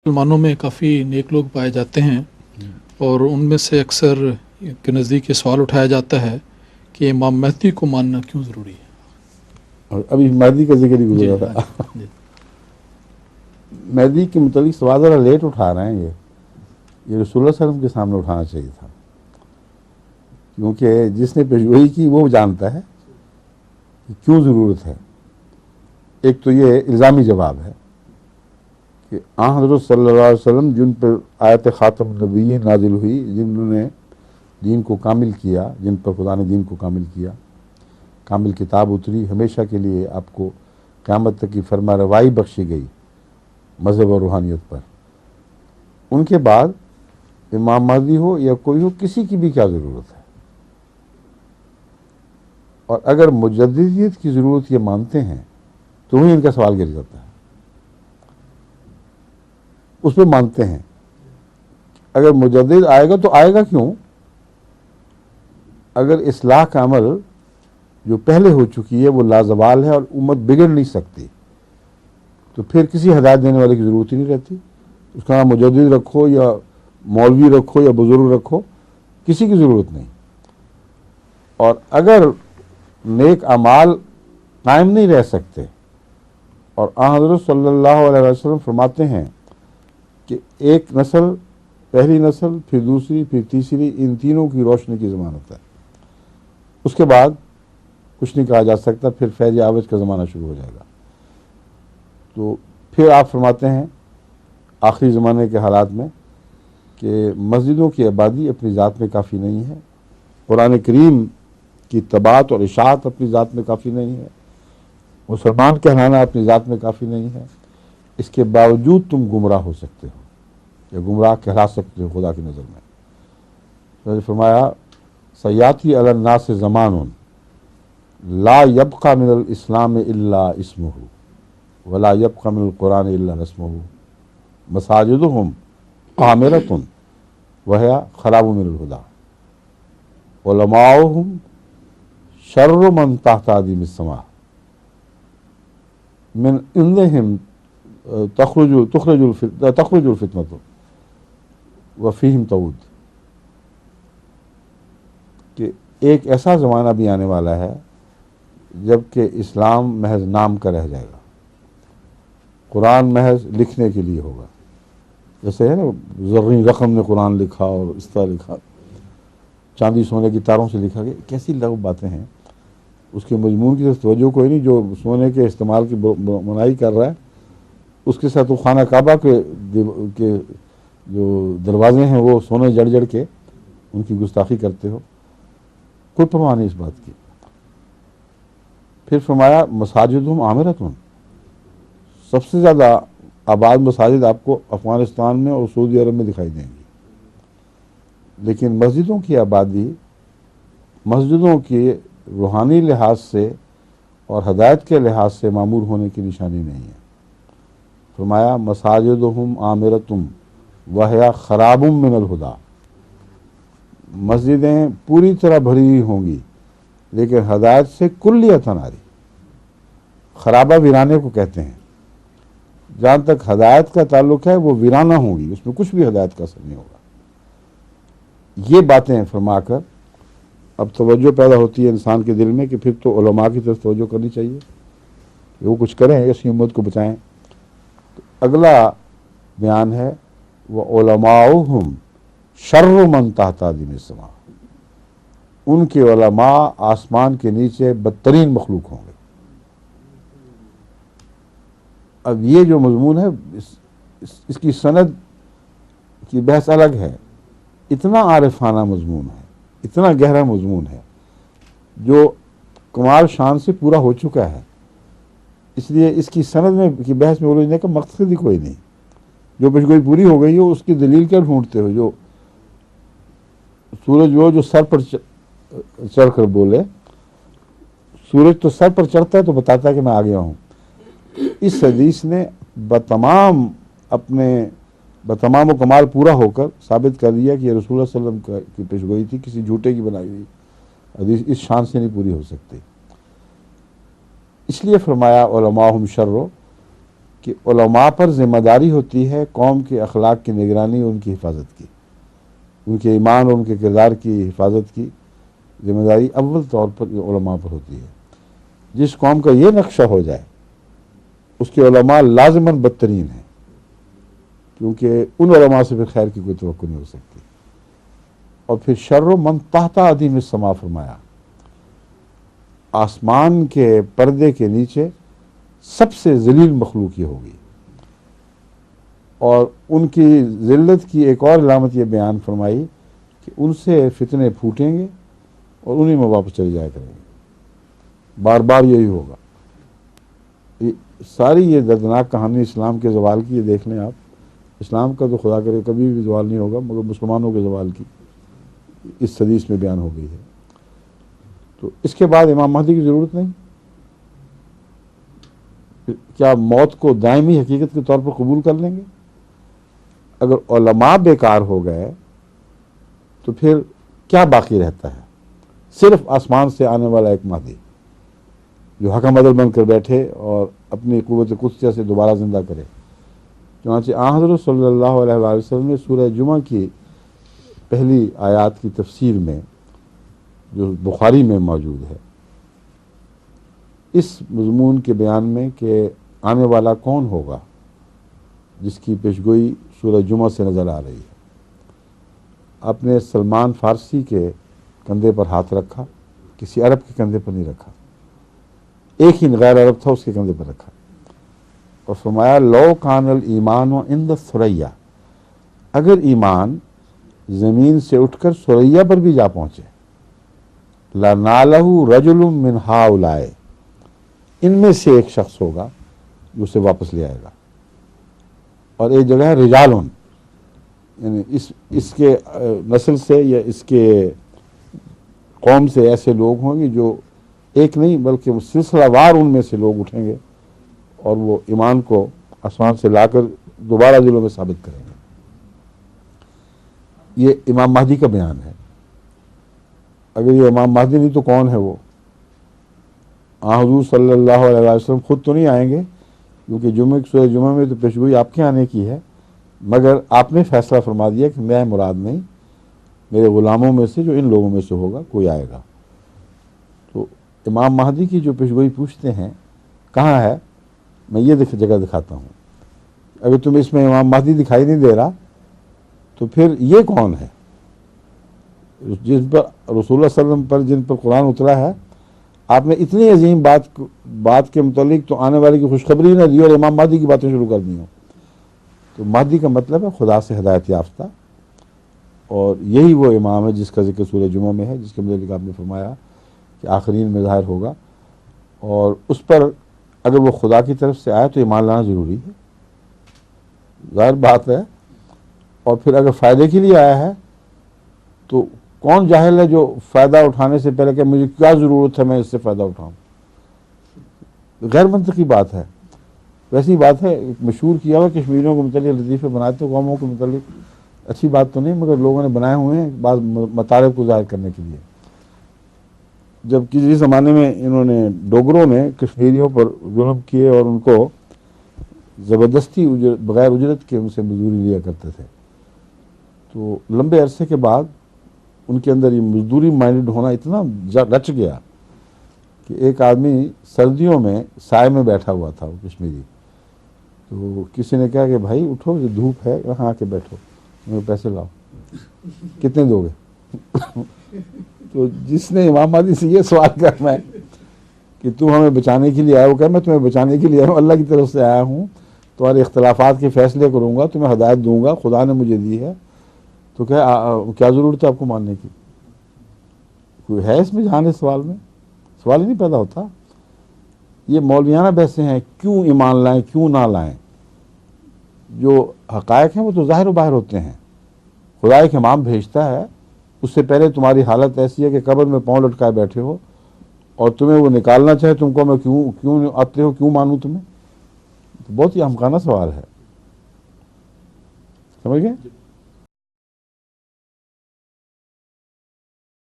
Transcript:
مسلمانوں میں کافی نیک لوگ پائے جاتے ہیں اور ان میں سے اکثر کے نزدیک یہ سوال اٹھایا جاتا ہے کہ امام مہدی کو ماننا کیوں ضروری ہے؟ اور ابھی مہدی کا ذکر ہی جی گزرا ہاں تھا. جی مہدی کے متعلق سوال ذرا لیٹ اٹھا رہے ہیں. یہ رسول اللہ صلی اللہ علیہ وسلم کے سامنے اٹھانا چاہیے تھا، کیونکہ جس نے پیشگوئی کی وہ جانتا ہے کہ کیوں ضرورت ہے. ایک تو یہ الزامی جواب ہے کہ حضرت صلی اللہ علیہ وسلم جن پر آیت خاتم النبیین نازل ہوئی، جنہوں نے دین کو کامل کیا، جن پر خدا نے دین کو کامل کیا، کامل کتاب اتری، ہمیشہ کے لیے آپ کو قیامت تک کی فرما روائی بخشی گئی مذہب اور روحانیت پر. ان کے بعد امام مہدی ہو یا کوئی ہو، کسی کی بھی کیا ضرورت ہے؟ اور اگر مجددیت کی ضرورت یہ مانتے ہیں تو وہیں ان کا سوال گر جاتا ہے. اس پہ مانتے ہیں اگر مجدد آئے گا تو آئے گا کیوں؟ اگر اصلاح کا عمل جو پہلے ہو چکی ہے وہ لازوال ہے اور امت بگڑ نہیں سکتی، تو پھر کسی ہدایت دینے والے کی ضرورت ہی نہیں رہتی. اس کا نام مجدد رکھو یا مولوی رکھو یا بزرگ رکھو، کسی کی ضرورت نہیں. اور اگر نیک اعمال قائم نہیں رہ سکتے، اور حضرت صلی اللہ علیہ وسلم فرماتے ہیں کہ ایک نسل، پہلی نسل، پھر دوسری، پھر تیسری، ان تینوں کی روشنی کی ضمانت ہے. اس کے بعد کچھ نہیں کہا جا سکتا، پھر فیض عوج کا زمانہ شروع ہو جائے گا. تو پھر آپ فرماتے ہیں آخری زمانے کے حالات میں کہ مسجدوں کی آبادی اپنی ذات میں کافی نہیں ہے، قرآن کریم کی طباعت اور اشاعت اپنی ذات میں کافی نہیں ہے، مسلمان کہلانا اپنی ذات میں کافی نہیں ہے. اس کے باوجود تم گمراہ ہو سکتے ہو یا گمراہ کہلا سکتے ہو خدا کی نظر میں. تو نے فرمایا سیاتی علی الناس زمان لا یبقى من الاسلام الا اسمه ولا يبقى من القرآن الا رسمه مساجدهم عامرة وهي خراب من الهدى علماؤهم شر من تحت عدیم السماء من عندهم تخرج الفتنة وفيهم تعود. کہ ایک ایسا زمانہ بھی آنے والا ہے جب کہ اسلام محض نام کا رہ جائے گا، قرآن محض لکھنے کے لیے ہوگا. جیسے ہے نا زرعی رقم نے قرآن لکھا اور اس طرح لکھا، چاندی سونے کی تاروں سے لکھا گیا. کیسی لغو باتیں ہیں، اس کے مضمون کی طرف توجہ کوئی نہیں. جو سونے کے استعمال کی منائی کر رہا ہے اس کے ساتھ وہ خانہ کعبہ کے جو دروازے ہیں وہ سونے جڑ جڑ کے ان کی گستاخی کرتے ہو، کوئی پرواہ نہیں اس بات کی. پھر فرمایا مساجدہم عامرۃ، سب سے زیادہ آباد مساجد آپ کو افغانستان میں اور سعودی عرب میں دکھائی دیں گی. لیکن مسجدوں کی آبادی، مسجدوں کی روحانی لحاظ سے اور ہدایت کے لحاظ سے معمور ہونے کی نشانی نہیں ہے. فرمایا مساجدہم عامرۃ وہی خراب من الہدی، مسجدیں پوری طرح بھری ہوئی ہوں گی لیکن ہدایت سے کلیتاً آری. خرابہ ویرانے کو کہتے ہیں. جہاں تک ہدایت کا تعلق ہے وہ ویرانہ ہوں گی، اس میں کچھ بھی ہدایت کا اثر نہیں ہوگا. یہ باتیں فرما کر اب توجہ پیدا ہوتی ہے انسان کے دل میں کہ پھر تو علماء کی طرف توجہ کرنی چاہیے کہ وہ کچھ کریں اس امت کو بچائیں. تو اگلا بیان ہے وَعُلَمَاؤُهُمْ شَرُّ مَنْ تَحْتَ عَدِیمِ السَّمَاءِ، ان کے علماء آسمان کے نیچے بدترین مخلوق ہوں گے. اب یہ جو مضمون ہے اس کی سند کی بحث الگ ہے. اتنا عارفانہ مضمون ہے، اتنا گہرا مضمون ہے جو کمال شان سے پورا ہو چکا ہے. اس لیے اس کی سند میں کی بحث میں الجھنے کا مقصد ہی کوئی نہیں. جو پیشگوئی پوری ہو گئی ہو اس کی دلیل کیا ڈھونڈتے ہو؟ جو سورج وہ جو سر پر چڑھ کر بولے، سورج تو سر پر چڑھتا ہے تو بتاتا ہے کہ میں آ گیا ہوں. اس حدیث نے بتمام و کمال پورا ہو کر ثابت کر دیا کہ یہ رسول اللہ صلی اللہ علیہ وسلم کی پیشگوئی تھی، کسی جھوٹے کی بنائی ہوئی حدیث اس شان سے نہیں پوری ہو سکتی. اس لیے فرمایا علماءہم شر، کہ علماء پر ذمہ داری ہوتی ہے قوم کے اخلاق کی نگرانی اور ان کی حفاظت کی، ان کے ایمان اور ان کے کردار کی حفاظت کی ذمہ داری اول طور پر علماء پر ہوتی ہے۔ جس قوم کا یہ نقشہ ہو جائے اس کے علماء لازماً بدترین ہیں، کیونکہ ان علماء سے پھر خیر کی کوئی توقع نہیں ہو سکتی۔ اور پھر شر من تحت عدیم السماء فرمایا، آسمان کے پردے کے نیچے سب سے ذلیل مخلوق یہ ہوگی۔ اور ان کی ذلت کی ایک اور علامت یہ بیان فرمائی کہ ان سے فتنے پھوٹیں گے اور انہی میں واپس چلے جایا کریں گے، بار بار یہی ہوگا۔ ساری یہ دردناک کہانی اسلام کے زوال کی، یہ دیکھ لیں آپ، اسلام کا تو خدا کرے کبھی بھی زوال نہیں ہوگا، مگر مسلمانوں کے زوال کی اس حدیث میں بیان ہو گئی ہے۔ تو اس کے بعد امام مہدی کی ضرورت نہیں۔ کیا موت کو دائمی حقیقت کے طور پر قبول کر لیں گے؟ اگر علماء بیکار ہو گئے تو پھر کیا باقی رہتا ہے؟ صرف آسمان سے آنے والا ایک مہدی جو حکم عدل بن کر بیٹھے اور اپنی قوت قدسیہ سے دوبارہ زندہ کرے۔ چنانچہ آن حضرت صلی اللہ علیہ وآلہ وسلم نے سورہ جمعہ کی پہلی آیات کی تفسیر میں، جو بخاری میں موجود ہے، اس مضمون کے بیان میں کہ آنے والا کون ہوگا جس کی پیشگوئی سورہ جمعہ سے نظر آ رہی ہے، آپ نے سلمان فارسی کے کندھے پر ہاتھ رکھا، کسی عرب کے کندھے پر نہیں رکھا، ایک ہی غیر عرب تھا اس کے کندھے پر رکھا، اور فرمایا لو کان الایمان عند الثریا، اگر ایمان زمین سے اٹھ کر ثریا پر بھی جا پہنچے، لنالہ رجل من ہؤلاء، ان میں سے ایک شخص ہوگا جو اسے واپس لے آئے گا۔ اور ایک جگہ ہے رجالن، یعنی اس کے نسل سے یا اس کے قوم سے ایسے لوگ ہوں گے جو ایک نہیں بلکہ سلسلہ وار ان میں سے لوگ اٹھیں گے اور وہ ایمان کو آسمان سے لا کر دوبارہ دلوں میں ثابت کریں گے۔ یہ امام مہدی کا بیان ہے۔ اگر یہ امام مہدی نہیں تو کون ہے وہ؟ حضور صلی اللہ علیہ وسلم خود تو نہیں آئیں گے، کیونکہ سورہ جمعہ میں تو پیشگوئی آپ کے آنے کی ہے، مگر آپ نے فیصلہ فرما دیا کہ میں مراد نہیں، میرے غلاموں میں سے جو ان لوگوں میں سے ہوگا کوئی آئے گا۔ تو امام مہدی کی جو پیشگوئی پوچھتے ہیں کہاں ہے، میں یہ جگہ دکھاتا ہوں۔ اگر تمہیں اس میں امام مہدی دکھائی نہیں دے رہا تو پھر یہ کون ہے؟ جن پر رسول اللہ صلی اللہ علیہ وسلم پر جن پر قرآن اترا ہے، آپ نے اتنی عظیم بات کے متعلق تو آنے والے کی خوشخبری نہ دی اور امام مہدی کی باتیں شروع کر دی ہوں۔ تو مہدی کا مطلب ہے خدا سے ہدایت یافتہ، اور یہی وہ امام ہے جس کا ذکر سورہ جمعہ میں ہے، جس کے متعلق آپ نے فرمایا کہ آخرین میں ظاہر ہوگا، اور اس پر اگر وہ خدا کی طرف سے آئے تو ایمان لانا ضروری ہے، ظاہر بات ہے۔ اور پھر اگر فائدے کے لیے آیا ہے تو کون جاہل ہے جو فائدہ اٹھانے سے پہلے کہ مجھے کیا ضرورت ہے میں اس سے فائدہ اٹھاؤں؟ غیر منطقی بات ہے۔ ویسی بات ہے، مشہور کیا ہوا کشمیریوں کو متعلق لطیفے بناتے قوموں کے متعلق، اچھی بات تو نہیں مگر لوگوں نے بنائے ہوئے ہیں بعض مطالب کو ظاہر کرنے کے لیے۔ جب کسی زمانے میں انہوں نے ڈوگروں نے کشمیریوں پر ظلم کیے اور ان کو زبردستی بغیر اجرت کے ان سے مزدوری لیا کرتے تھے، تو لمبے عرصے کے بعد ان کے اندر یہ مزدوری مائنڈ ہونا اتنا رچ گیا کہ ایک آدمی سردیوں میں سائے میں بیٹھا ہوا تھا، وہ کشمیری، تو کسی نے کہا کہ بھائی اٹھو، یہ دھوپ ہے، یہاں آ کے بیٹھو، میرے پیسے لاؤ، کتنے دو گے؟ تو جس نے امام مہدی سے یہ سوال کرنا ہے کہ تم ہمیں بچانے کے لیے آئے ہو، کہ میں تمہیں بچانے کے لیے آیا ہوں، اللہ کی طرف سے آیا ہوں، تمہارے اختلافات کے فیصلے کروں گا، تمہیں ہدایت دوں گا، خدا نے مجھے دی ہے، تو کیا ضرورت ہے آپ کو ماننے کی؟ کوئی ہے اس میں جہان سوال میں؟ سوال ہی نہیں پیدا ہوتا۔ یہ مولویانہ بحثیں ہیں، کیوں ایمان لائیں کیوں نہ لائیں؟ جو حقائق ہیں وہ تو ظاہر و باہر ہوتے ہیں۔ خدا ایک امام بھیجتا ہے، اس سے پہلے تمہاری حالت ایسی ہے کہ قبر میں پاؤں لٹکائے بیٹھے ہو، اور تمہیں وہ نکالنا چاہے تم کو، میں کیوں آتے ہو، کیوں مانوں تمہیں؟ تو بہت ہی احمقانہ سوال ہے، سمجھ گئے؟